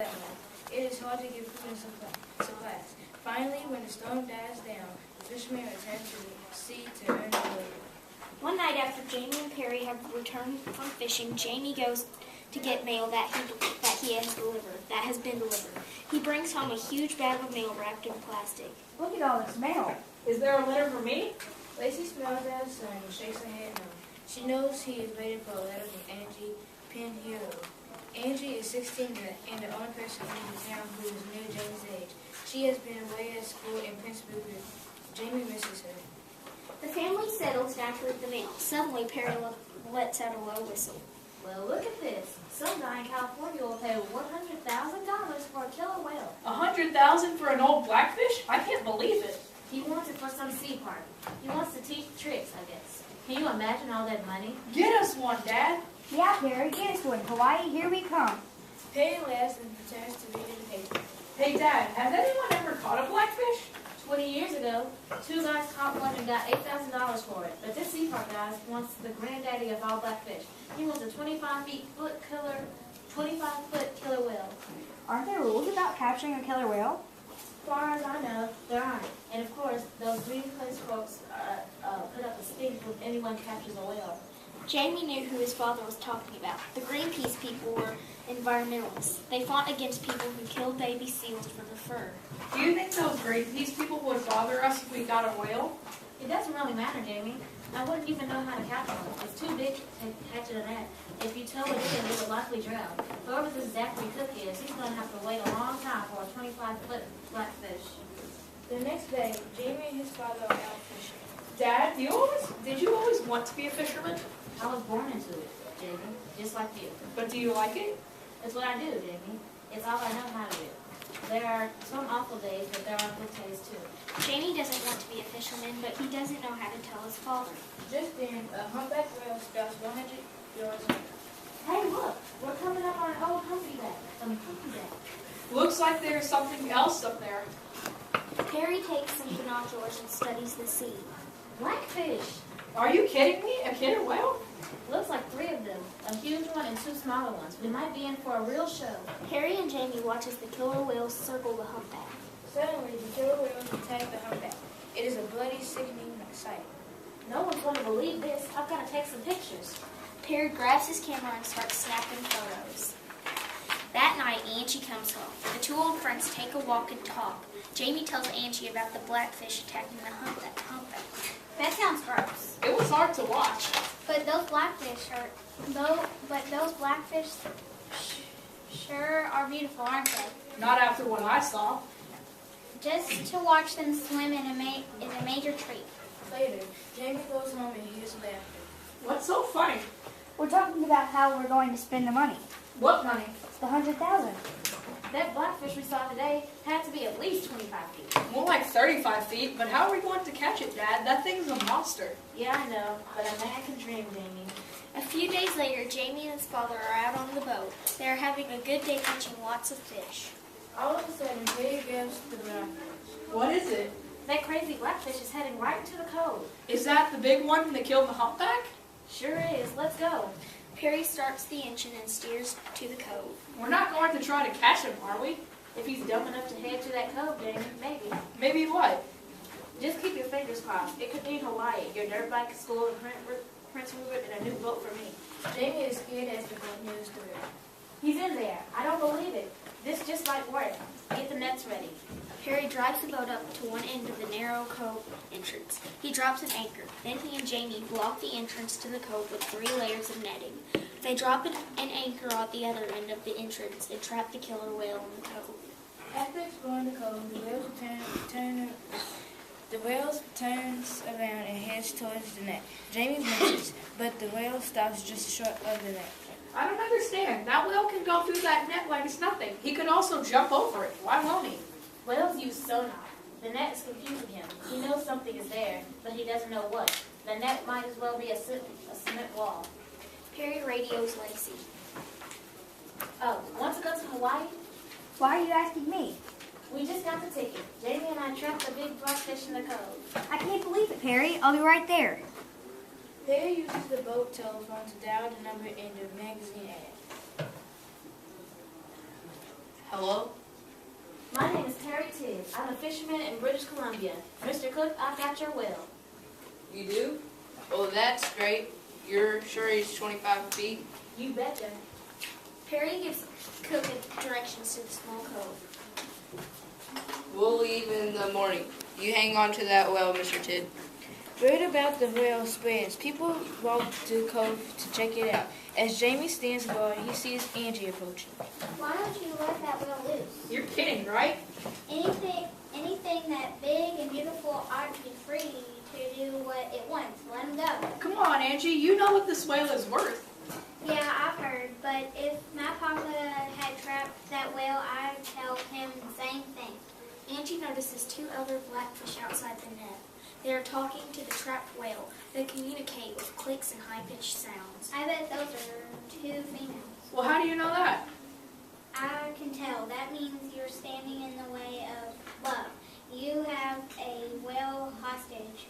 It is hard to get food and supplies. Finally, when the storm dies down, the fishermen return to the sea to earn their living. One night after Jamie and Perry have returned from fishing, Jamie goes to get mail that has been delivered. He brings home a huge bag of mail wrapped in plastic. Look at all this mail. Is there a letter for me? Lacey smiles at her son and shakes her head no. She knows he is waiting for a letter from Angie Pinheiro. Angie is 16 and the only person in the town who is near Jamie's age. She has been away at school in Prince Rupert. Jamie misses her. The family settles down to read the mail. Suddenly, Perry lets out a low whistle. Well, look at this. Some guy in California will pay $100,000 for a killer whale. $100,000 for an old blackfish? I can't believe it. He wants it for some sea party. He wants to teach tricks, I guess. Can you imagine all that money? Get us one, Dad. Yeah, Perry, get us one. Hawaii, here we come. Perry laughs and pretends to read in the paper. Hey, Dad, has anyone ever caught a blackfish? 20 years ago, two guys caught one and got $8,000 for it. But this sea park guy wants the granddaddy of all blackfish. He wants a 25-foot killer whale. Aren't there rules about capturing a killer whale? As far as I know, there aren't. And of course, those Greenpeace folks put up a stink when anyone captures a whale. Jamie knew who his father was talking about. The Greenpeace people were environmentalists. They fought against people who killed baby seals for their fur. Do you think those Greenpeace people would bother us if we got a whale? It doesn't really matter, Jamie. I wouldn't even know how to catch one. It's too big to catch in a net. If you tow it in, it would likely drown. Whoever this Zachary Cook is, he's going to have to wait a long time for a 25-foot blackfish. The next day, Jamie and his father are out fishing. Dad, did you always want to be a fisherman? I was born into it, Jamie, just like you. But do you like it? It's what I do, Jamie. It's all I know how to do. There are some awful days, but there are good days too. Jamie doesn't want to be a fisherman, but he doesn't know how to tell his father. Just then, a humpback whale spouts 100 yards away. Hey, look! We're coming up on an old humpback. Looks like there's something else up there. Perry takes some binoculars and studies the sea. Blackfish! Are you kidding me? A killer whale? Looks like 3 of them. A huge one and 2 smaller ones. We might be in for a real show. Perry and Jamie watch as the killer whales circle the humpback. Suddenly, the killer whales attack the humpback. It is a bloody, sickening sight. No one's going to believe this. I've got to take some pictures. Perry grabs his camera and starts snapping photos. That night, Angie comes home. The two old friends take a walk and talk. Jamie tells Angie about the blackfish attacking the humpback. That sounds gross. It was hard to watch. But those blackfish sure are beautiful, aren't they? Not after what I saw. Just to watch them swim is a major treat. Later, Jamie goes home and hears laughter. What's so funny? We're talking about how we're going to spend the money. What money? The 100,000. That blackfish we saw today had to be at least 25 feet. More like 35 feet, but how are we going to catch it, Dad? That thing's a monster. Yeah, I know, but a man can dream, Jamie. A few days later, Jamie and his father are out on the boat. They are having a good day catching lots of fish. All of a sudden, Perry grabs the binoculars. What is it? That crazy blackfish is heading right into the cove. Is that the big one that killed the humpback? Sure is. Let's go. Perry starts the engine and steers to the cove. We're not going to try to catch him, are we? If he's dumb enough to head to that cove, Jamie, maybe. Maybe what? Just keep your fingers crossed. It could mean Hawaii, your dirt bike, school, and Prince Rupert, and a new boat for me. Jamie is scared as the boat nears the river. He's in there. I don't believe it. This just might work. Get the nets ready. Perry drives the boat up to one end of the narrow cove entrance. He drops an anchor. Then he and Jamie block the entrance to the cove with 3 layers of netting. They drop an anchor at the other end of the entrance and trap the killer whale in the cove. After exploring the cove, the whale turns around and heads towards the net. Jamie misses, but the whale stops just short of the net. I don't understand. That whale can go through that net like it's nothing. He could also jump over it. Why won't he? Whales use sonar. The net is confusing him. He knows something is there, but he doesn't know what. The net might as well be a cement wall. Perry radios Lacey. Oh, want to go to Hawaii? Why are you asking me? We just got the ticket. Jamie and I trapped a big blackfish in the cove. I can't believe it, Perry. I'll be right there. Perry uses the boat telephone to dial the number in the magazine ad. Hello? My name is Terry Tibbs. I'm a fisherman in British Columbia. Mr. Cook, I've got your well. You do? Well, that's great. You're sure he's 25 feet? You betcha. Perry gives Cook directions to the small cove. We'll leave in the morning. You hang on to that well, Mr. Tidd. Word about the whale spreads. People walk to the cove to check it out. As Jamie stands guard, he sees Angie approaching. Why don't you let that whale loose? You're kidding, right? Anything that big and beautiful ought to be free to do what it wants. Let him go. Come on, Angie. You know what this whale is worth. Yeah, I've heard, but if my papa had trapped that whale, I'd tell him the same thing. Angie notices two other blackfish outside the net. They are talking to the trapped whale. They communicate with clicks and high-pitched sounds. I bet those are two females. Well, how do you know that? I can tell. That means you're standing in the way of love. You have a whale hostage.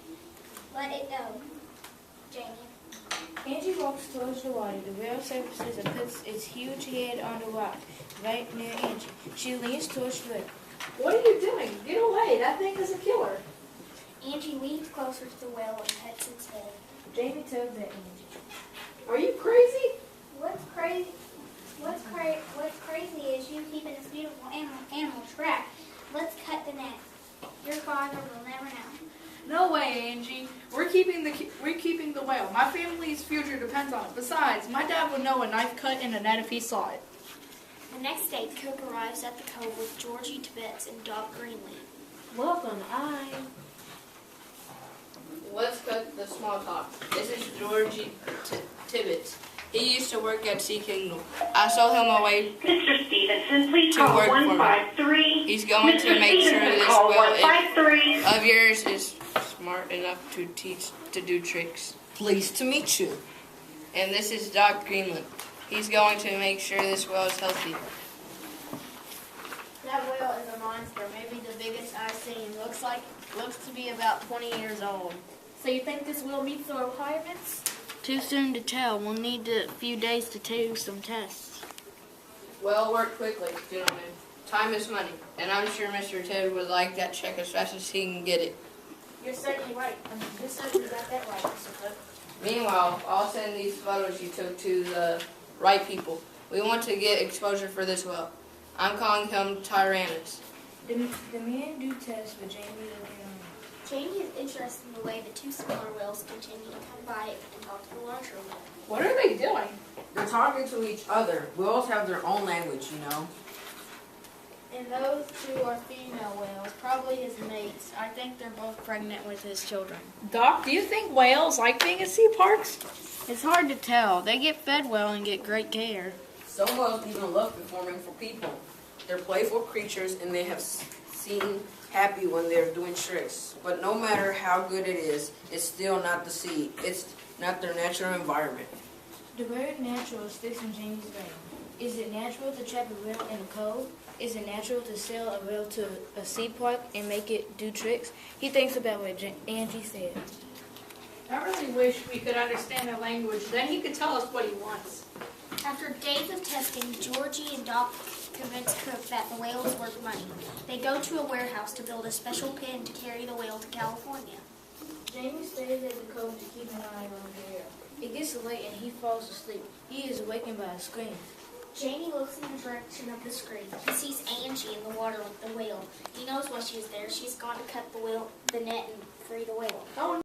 Let it go, Jamie. Angie walks towards the water. The whale surfaces and puts its huge head on the rock right near Angie. She leans towards the whale. What are you doing? Get away. That thing is a killer. Angie leans closer to the whale and pets its head. Jamie tugs at Angie. Are you crazy? What's crazy? What's crazy is you keeping this beautiful animal trapped. Let's cut the net. Your father will never know. No way, Angie. We're keeping the whale. My family's future depends on it. Besides, my dad would know a knife cut in a net if he saw it. The next day, Cook arrives at the cove with Georgie Tibbets and Doc Greenlee. Welcome, Let's cut the small talk. This is Georgie Tibbets. He used to work at Sea Kingdom. I saw him away. Mr. Stevenson, please To call work for me. 153. He's going to Mr. make sure Stevenson, this call well 153. of yours is smart enough to teach to do tricks. Pleased to meet you. And this is Doc Greenland. He's going to make sure this well is healthy. That whale is a monster, maybe the biggest I've seen. Looks to be about 20 years old. So you think this will meet the requirements? Too soon to tell. We'll need a few days to do some tests. Well, work quickly, gentlemen. Time is money, and I'm sure Mr. Tidd would like that check as fast as he can get it. You're certainly right. You certainly got that right, Mr. Cook. Meanwhile, I'll send these photos you took to the right people. We want to get exposure for this well. I'm calling him Tyrannus. The men do tests, but Jamie looking on. Jamie is interested in the way the two smaller whales continue to come by and talk to the larger one. What are they doing? They're talking to each other. Whales have their own language, you know. And those two are female whales, probably his mates. I think they're both pregnant with his children. Doc, do you think whales like being at sea parks? It's hard to tell. They get fed well and get great care. Some whales even love performing for people. They're playful creatures and they have seem happy when they're doing tricks. But no matter how good it is, it's still not the sea. It's not their natural environment. The word natural sticks in Jamie's brain. Is it natural to trap a whale in a cove? Is it natural to sell a whale to a sea park and make it do tricks? He thinks about what Angie said. I really wish we could understand their language. Then he could tell us what he wants. After days of testing, Georgie and Doc convince Cook that the whale is worth money. They go to a warehouse to build a special pen to carry the whale to California. Jamie stays at the cove to keep an eye on the whale. It gets late and he falls asleep. He is awakened by a scream. Jamie looks in the direction of the scream. He sees Angie in the water with the whale. He knows why she's there. She's gone to cut the net and free the whale. Oh,